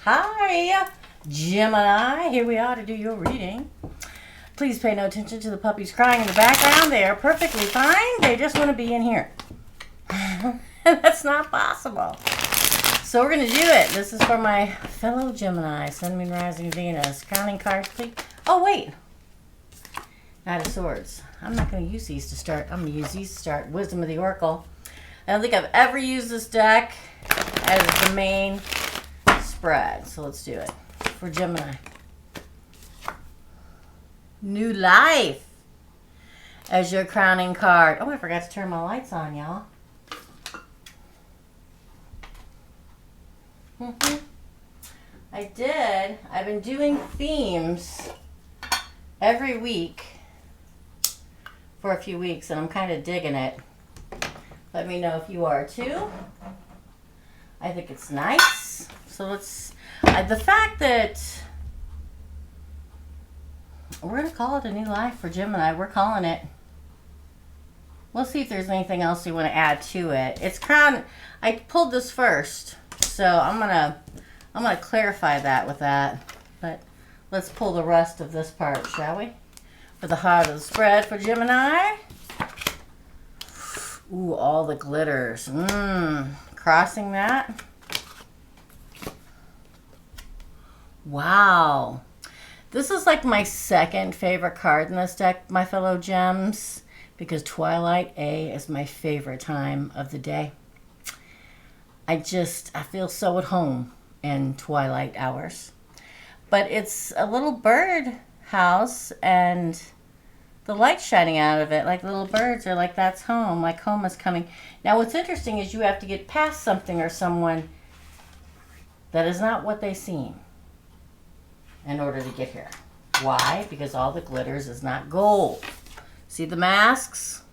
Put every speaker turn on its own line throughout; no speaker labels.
Hi, Gemini. Here we are to do your reading. Please pay no attention to the puppies crying in the background. They are perfectly fine. They just want to be in here. That's not possible. So we're going to do it. This is for my fellow Gemini, Sun, Moon, Rising, Venus. Crowning cards, please. Oh, wait. Knight of Swords. I'm not going to use these to start. I'm going to use these to start. Wisdom of the Oracle. I don't think I've ever used this deck as the main spread. So let's do it. For Gemini. New life as your crowning card. Oh, I forgot to turn my lights on, y'all. I did. I've been doing themes every week for a few weeks, and I'm kind of digging it. Let me know if you are too. I think it's nice. So let's, the fact that we're going to call it a new life for Gemini. We're calling it. We'll see if there's anything else you want to add to it. It's crown. I pulled this first, so I'm gonna clarify that with that. But let's pull the rest of this part, shall we? For the heart of the spread for Gemini. Ooh, all the glitters. Crossing that. Wow. This is like my second favorite card in this deck, my fellow gems, because Twilight A is my favorite time of the day. I feel so at home in twilight hours. But it's a little bird house and the light shining out of it, like little birds are like, that's home, like home is coming. Now what's interesting is you have to get past something or someone that is not what they seem in order to get here. Why? Because all the glitters is not gold. See the masks?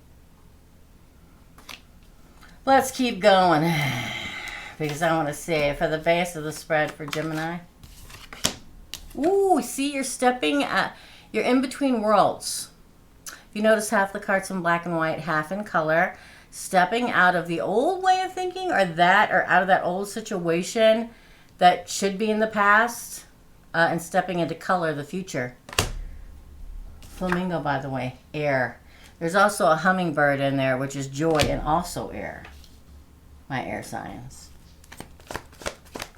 Let's keep going because I want to see for the base of the spread for Gemini. Ooh, see, you're stepping at, you're in between worlds. If you notice, half the cards in black and white, half in color. Stepping out of the old way of thinking or out of that old situation that should be in the past and stepping into color, the future. Flamingo, by the way, air. There's also a hummingbird in there, which is joy and also air. My air signs.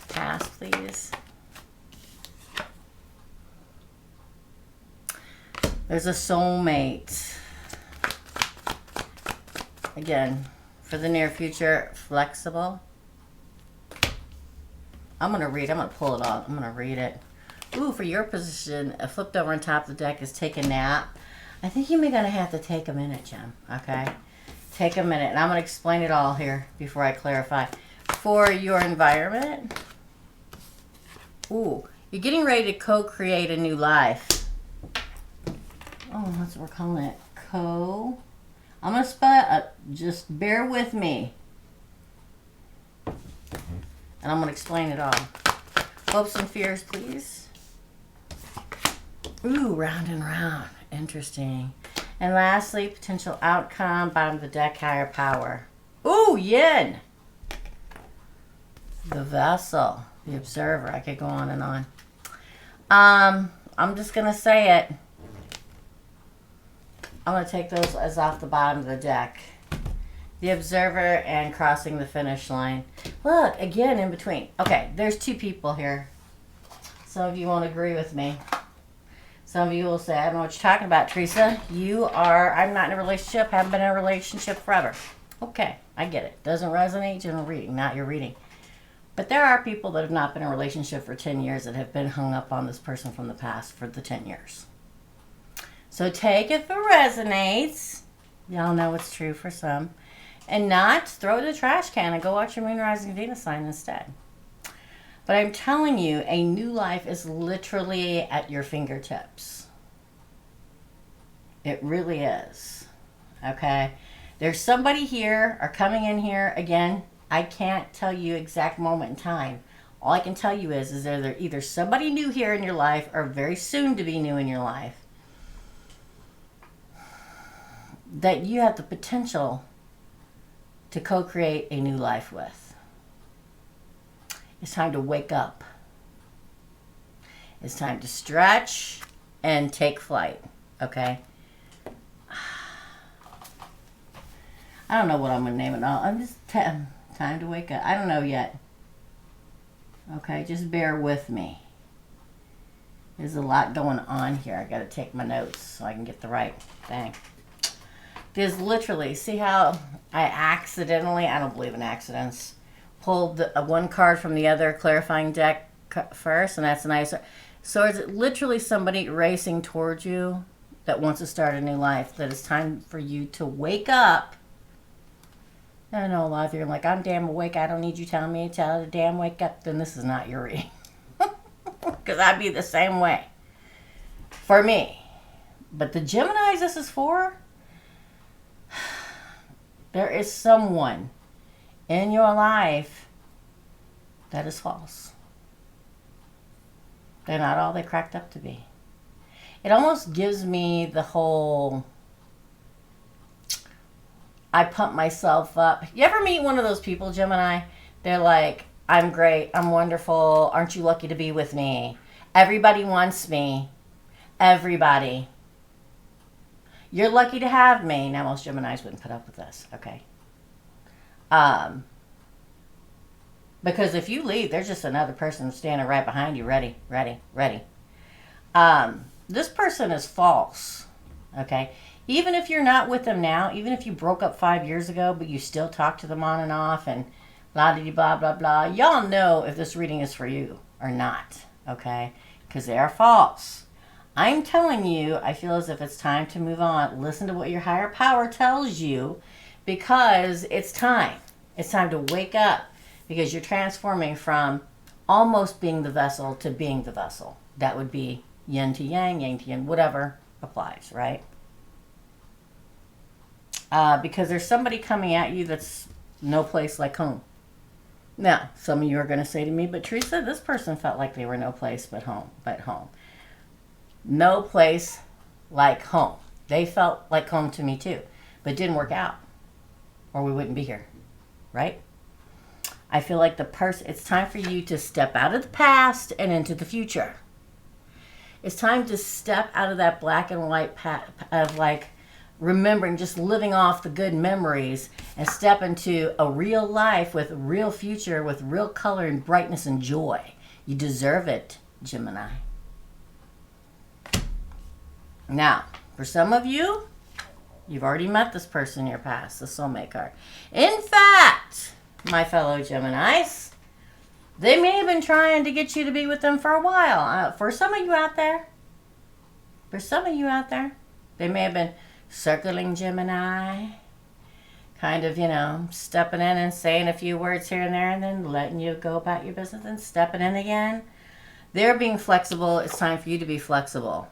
Pass, please. There's a soulmate. Again, for the near future, flexible. I'm going to pull it off. I'm going to read it. Ooh, for your position, flipped over on top of the deck is take a nap. I think you may gonna have to take a minute, Jim. Okay? Take a minute. And I'm going to explain it all here before I clarify. For your environment, ooh, you're getting ready to co-create a new life. Oh, that's what we're calling it. I'm going to spell it. Just bear with me. And I'm going to explain it all. Hopes and fears, please. Ooh, round and round. Interesting. And lastly, potential outcome, bottom of the deck, higher power. Ooh, yin. The vessel, the observer. I could go on and on. I'm just going to say it. I'm going to take those as off the bottom of the deck. The observer and crossing the finish line. Look, again, in between. Okay, there's two people here. Some of you won't agree with me. Some of you will say, I don't know what you're talking about, Teresa. I'm not in a relationship, haven't been in a relationship forever. Okay, I get it. Doesn't resonate, general reading, not your reading. But there are people that have not been in a relationship for 10 years that have been hung up on this person from the past for the 10 years. So take it if it resonates. Y'all know it's true for some. And not throw it in the trash can and go watch your Moon, Rising, Venus sign instead. But I'm telling you, a new life is literally at your fingertips. It really is. Okay? There's somebody here or coming in here. Again, I can't tell you exact moment in time. All I can tell you is there either somebody new here in your life or very soon to be new in your life that you have the potential to co-create a new life with. It's time to wake up. It's time to stretch and take flight, okay? I don't know what I'm going to name it all. I'm just time to wake up. I don't know yet. Okay, just bear with me. There's a lot going on here. I got to take my notes so I can get the right thing. There's literally, see how I accidentally, I don't believe in accidents, pulled one card from the other clarifying deck first, and that's nice. So is it literally somebody racing towards you that wants to start a new life, that it's time for you to wake up? I know a lot of you are like, I'm damn awake. I don't need you telling me to tell the damn wake up. Then this is not your reading. Because I'd be the same way. For me. But the Geminis this is for, there is someone in your life that is false. They're not all they cracked up to be. It almost gives me the whole, I pump myself up. You ever meet one of those people, Gemini? They're like, I'm great, I'm wonderful, aren't you lucky to be with me? Everybody wants me. Everybody. You're lucky to have me. Now, most Geminis wouldn't put up with this, okay? Because if you leave, there's just another person standing right behind you, ready. This person is false, okay? Even if you're not with them now, even if you broke up 5 years ago, but you still talk to them on and off and blah, blah, blah, y'all know if this reading is for you or not, okay? Because they are false. I'm telling you, I feel as if it's time to move on. Listen to what your higher power tells you, because it's time. It's time to wake up, because you're transforming from almost being the vessel to being the vessel. That would be yin to yang to yin, whatever applies, right? Because there's somebody coming at you that's no place like home. Now, some of you are going to say to me, but Teresa, this person felt like they were no place but home. No place like home. They felt like home to me too, but it didn't work out, or we wouldn't be here, right? I feel like it's time for you to step out of the past and into the future. It's time to step out of that black and white of like remembering, just living off the good memories, and step into a real life with a real future, with real color and brightness and joy. You deserve it, Gemini. Now, for some of you, you've already met this person in your past, the soulmate card. In fact, my fellow Geminis, they may have been trying to get you to be with them for a while. For some of you out there, they may have been circling Gemini, kind of, stepping in and saying a few words here and there, and then letting you go about your business and stepping in again. They're being flexible. It's time for you to be flexible.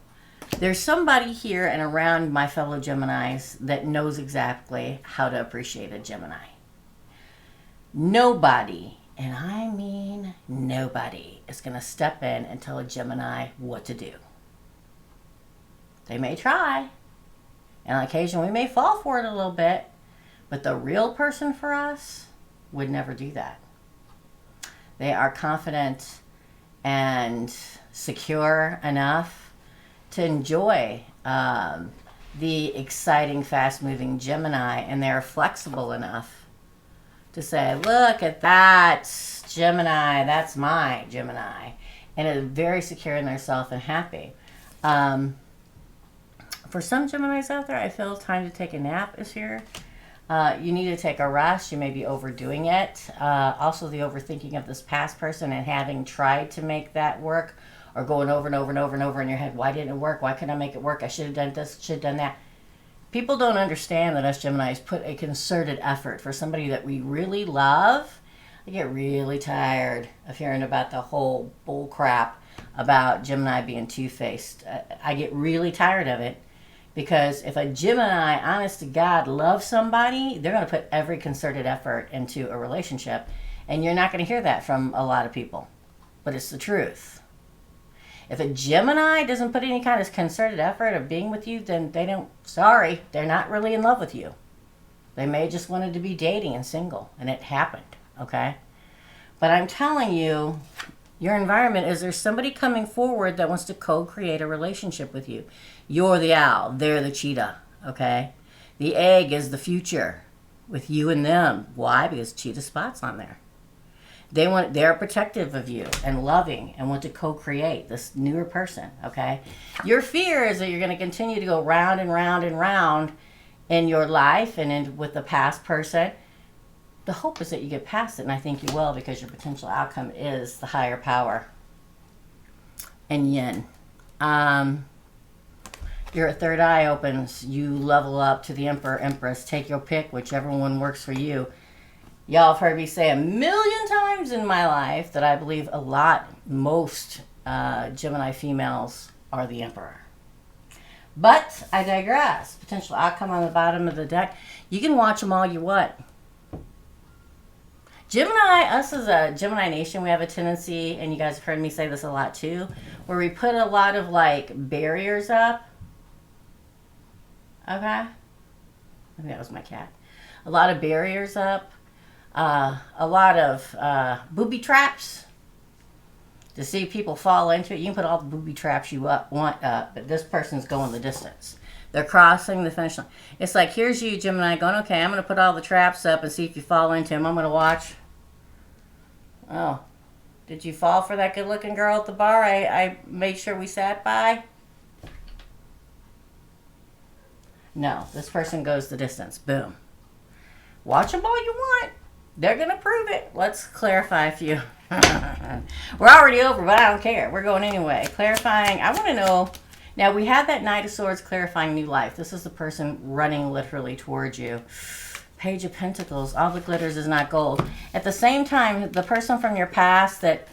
There's somebody here and around my fellow Geminis that knows exactly how to appreciate a Gemini. Nobody, and I mean nobody, is going to step in and tell a Gemini what to do. They may try, and on occasion we may fall for it a little bit, but the real person for us would never do that. They are confident and secure enough to enjoy the exciting, fast-moving Gemini, and they're flexible enough to say, look at that Gemini, that's my Gemini, and is very secure in themselves and happy. For some Geminis out there, I feel time to take a nap is here. You need to take a rest. You may be overdoing it. Also, the overthinking of this past person and having tried to make that work, or going over and over and over and over in your head, why didn't it work? Why couldn't I make it work? I should have done this, should have done that. People don't understand that us Geminis put a concerted effort for somebody that we really love. I get really tired of hearing about the whole bull crap about Gemini being two-faced. I get really tired of it, because if a Gemini, honest to God, loves somebody, they're going to put every concerted effort into a relationship, and you're not going to hear that from a lot of people, but it's the truth. If a Gemini doesn't put any kind of concerted effort of being with you, then they're not really in love with you. They may just wanted to be dating and single, and it happened, okay? But I'm telling you, Your environment is there's somebody coming forward that wants to co-create a relationship with you. You're the owl. They're the cheetah. Okay? The egg is the future with you and them. Why? Because cheetah spot's on there. They're protective of you and loving and want to co-create this newer person. Okay? Your fear is that you're going to continue to go round and round and round in your life and with the past person. The hope is that you get past it, and I think you will, because your potential outcome is the higher power and yin. Your third eye opens. You level up to the Emperor, Empress. Take your pick, whichever one works for you. Y'all have heard me say 1,000,000 times in my life that I believe most Gemini females are the Emperor. But I digress. Potential outcome on the bottom of the deck. You can watch them all you want. Gemini, us as a Gemini nation, we have a tendency, and you guys have heard me say this a lot too, where we put a lot of like barriers up. Okay? Maybe that was my cat. A lot of barriers up. A lot of booby traps to see people fall into it. You can put all the booby traps you want up, but this person's going the distance. They're crossing the finish line. It's like, here's you, Gemini, going, okay, I'm going to put all the traps up and see if you fall into them. I'm going to watch. Oh, did you fall for that good-looking girl at the bar I made sure we sat by? No, this person goes the distance. Boom. Watch them all you want. They're going to prove it. Let's clarify a few. We're already over, but I don't care. We're going anyway. Clarifying. I want to know. Now, we have that Knight of Swords clarifying new life. This is the person running literally towards you. Page of Pentacles. All the glitters is not gold. At the same time, the person from your past that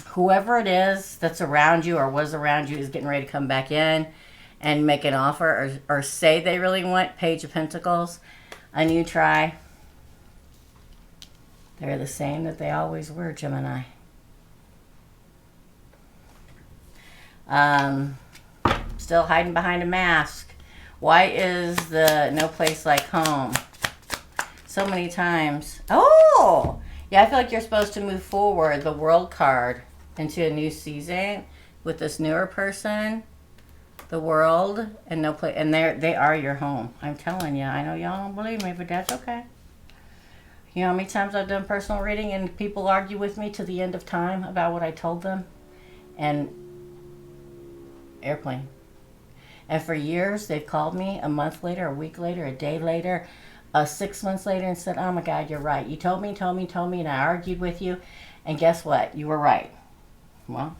whoever it is that's around you or was around you is getting ready to come back in and make an offer or say they really want Page of Pentacles. A new try. They're the same that they always were, Gemini. Still hiding behind a mask. Why is the no place like home? So many times. Oh! Yeah, I feel like you're supposed to move forward, the World card, into a new season with this newer person. The World and no place. And they are your home. I'm telling you. I know y'all don't believe me, but that's okay. You know how many times I've done personal reading and people argue with me to the end of time about what I told them? And airplane. And for years, they've called me a month later, a week later, a day later, 6 months later and said, oh my God, you're right. You told me, and I argued with you. And guess what? You were right. Well,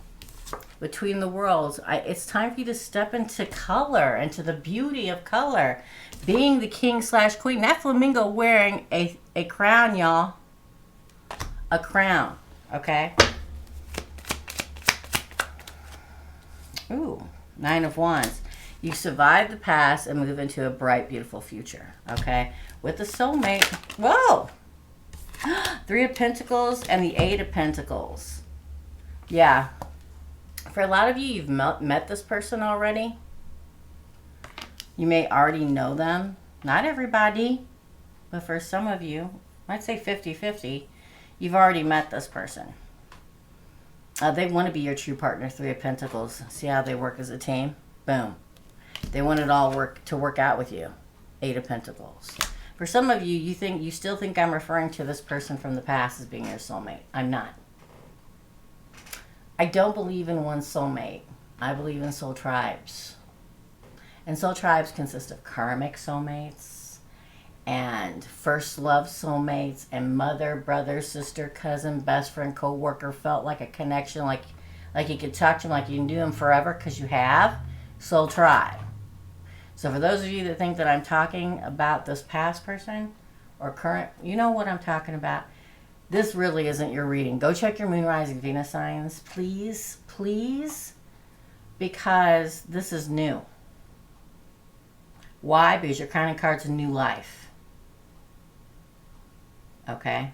between the worlds, it's time for you to step into color, into the beauty of color. Being the king/queen. That flamingo wearing a crown, y'all. A crown. Okay? Ooh. 9 of Wands. You survive the past and move into a bright, beautiful future. Okay? With the soulmate. Whoa! 3 of Pentacles and the 8 of Pentacles. Yeah. For a lot of you, you've met this person already. You may already know them. Not everybody. But for some of you, I'd say 50-50, you've already met this person. They want to be your true partner, 3 of Pentacles. See how they work as a team? Boom. They want it all to work out with you. 8 of Pentacles. For some of you, you still think I'm referring to this person from the past as being your soulmate. I'm not. I don't believe in one soulmate. I believe in soul tribes. And soul tribes consist of karmic soulmates and first love soulmates and mother, brother, sister, cousin, best friend, co-worker. Felt like a connection, like you could talk to them, like you can do them forever because you have. Soul tribe. So for those of you that think that I'm talking about this past person or current, you know what I'm talking about. This really isn't your reading. Go check your moon, rising, Venus signs, please, please, because this is new. Why? Because your crowning card's a new life. Okay?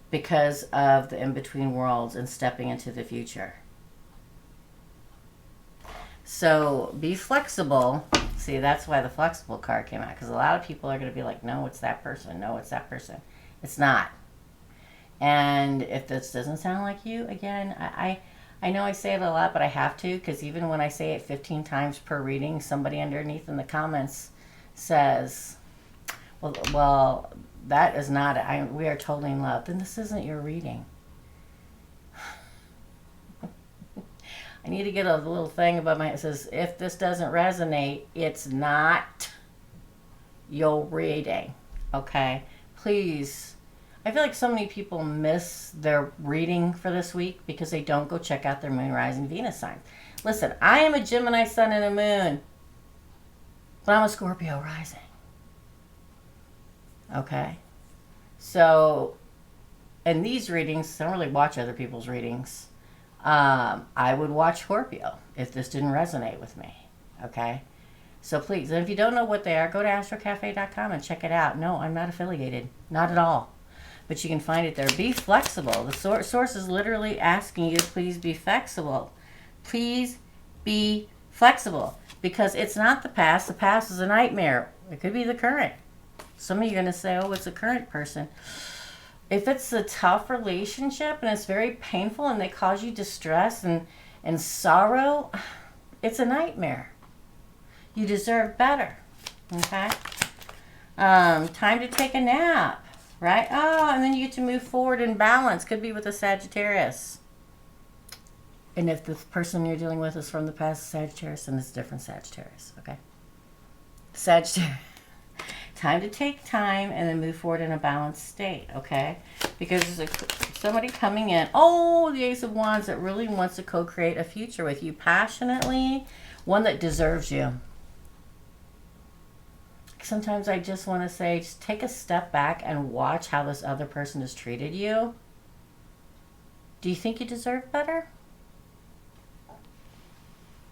Because of the in-between worlds and stepping into the future. So be flexible. See, that's why the flexible card came out. Because a lot of people are going to be like, no, it's that person. No, it's that person. It's not. And if this doesn't sound like you, again, I know I say it a lot, but I have to, because even when I say it 15 times per reading, somebody underneath in the comments says, well, that is not, we are totally in love. Then this isn't your reading. I need to get a little thing above my head that says, if this doesn't resonate, it's not your reading. Okay? Please. I feel like so many people miss their reading for this week because they don't go check out their moon, rising, Venus signs. Listen, I am a Gemini sun and a moon, but I'm a Scorpio rising. Okay? So, in these readings, I don't really watch other people's readings. I would watch Scorpio if this didn't resonate with me. Okay? So please, and if you don't know what they are, go to astrocafe.com and check it out. No, I'm not affiliated. Not at all. But you can find it there. Be flexible. The source is literally asking you to please be flexible. Please be flexible. Because it's not the past. The past is a nightmare. It could be the current. Some of you are going to say, oh, it's a current person. If it's a tough relationship and it's very painful and they cause you distress and sorrow, it's a nightmare. You deserve better. Okay? Time to take a nap. Right? Oh, and then you get to move forward in balance. Could be with a Sagittarius. And if the person you're dealing with is from the past Sagittarius, then it's a different Sagittarius. Okay? Sagittarius. Time to take time and then move forward in a balanced state. Okay? Because there's somebody coming in. Oh, the Ace of Wands that really wants to co-create a future with you passionately. One that deserves you. Sometimes I just want to say, just take a step back and watch how this other person has treated you. Do you think you deserve better?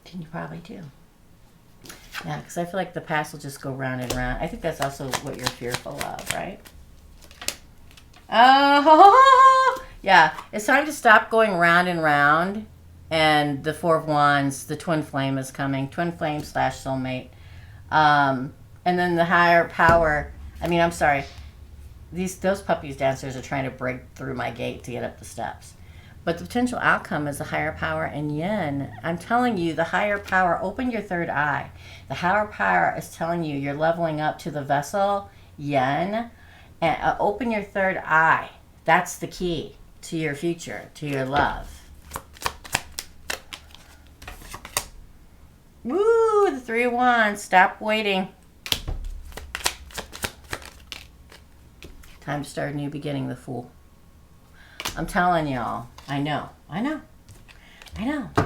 Then you probably do. Yeah, because I feel like the past will just go round and round. I think that's also what you're fearful of, right? Oh, yeah. It's time to stop going round and round. And the Four of Wands, the twin flame is coming. Twin flame / soulmate. And then the higher power, those puppies downstairs are trying to break through my gate to get up the steps. But the potential outcome is the higher power and yin. I'm telling you, the higher power, open your third eye. The higher power is telling you you're leveling up to the vessel, yin, and open your third eye. That's the key to your future, to your love. Woo, the Three of Wands, stop waiting. Time to start a new beginning, the Fool. I'm telling y'all. I know.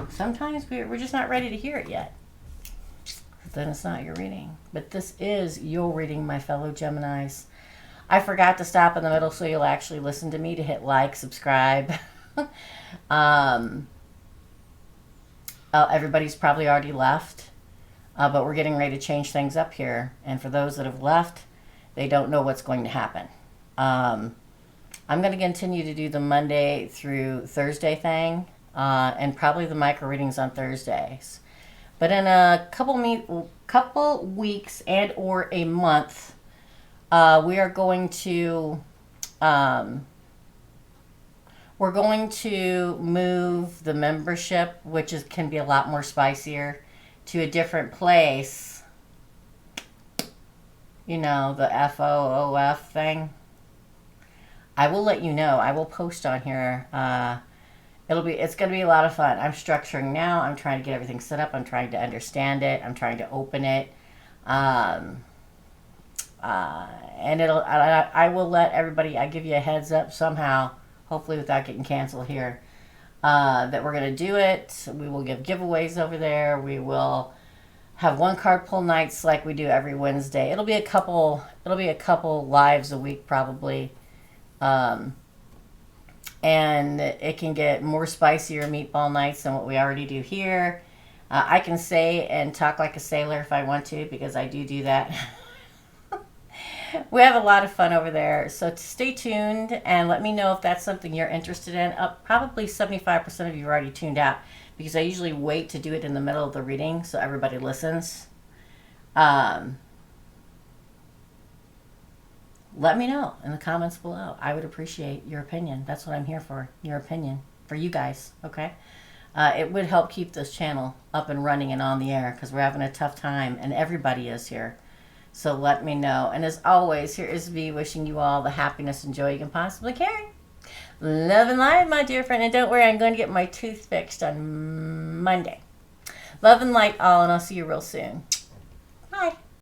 Sometimes we're just not ready to hear it yet. Then it's not your reading. But this is your reading, my fellow Geminis. I forgot to stop in the middle so you'll actually listen to me, to hit like, subscribe. Everybody's probably already left. But we're getting ready to change things up here. And for those that have left, they don't know what's going to happen. I'm going to continue to do the Monday through Thursday thing, and probably the micro readings on Thursdays. But in a couple weeks and or a month, we are going to move the membership, which can be a lot more spicier, to a different place. You know, the FOOF thing. I will let you know. I will post on here. It's going to be a lot of fun. I'm structuring now. I'm trying to get everything set up. I'm trying to understand it. I'm trying to open it. And I will let everybody, I give you a heads up somehow, hopefully without getting canceled here, that we're going to do it. We will give giveaways over there. We will have one card pull nights like we do every Wednesday. It'll be a couple lives a week probably. And it can get more spicier meatball nights than what we already do here. I can say and talk like a sailor if I want to, because I do that. We have a lot of fun over there. So stay tuned and let me know if that's something you're interested in. Probably 75% of you are already tuned out, because I usually wait to do it in the middle of the reading so everybody listens. let me know in the comments below. I would appreciate your opinion. That's what I'm here for, your opinion, for you guys, okay? It would help keep this channel up and running and on the air because we're having a tough time, and everybody is here. So let me know. And as always, here is V wishing you all the happiness and joy you can possibly carry. Love and light, my dear friend. And don't worry, I'm going to get my tooth fixed on Monday. Love and light all, and I'll see you real soon.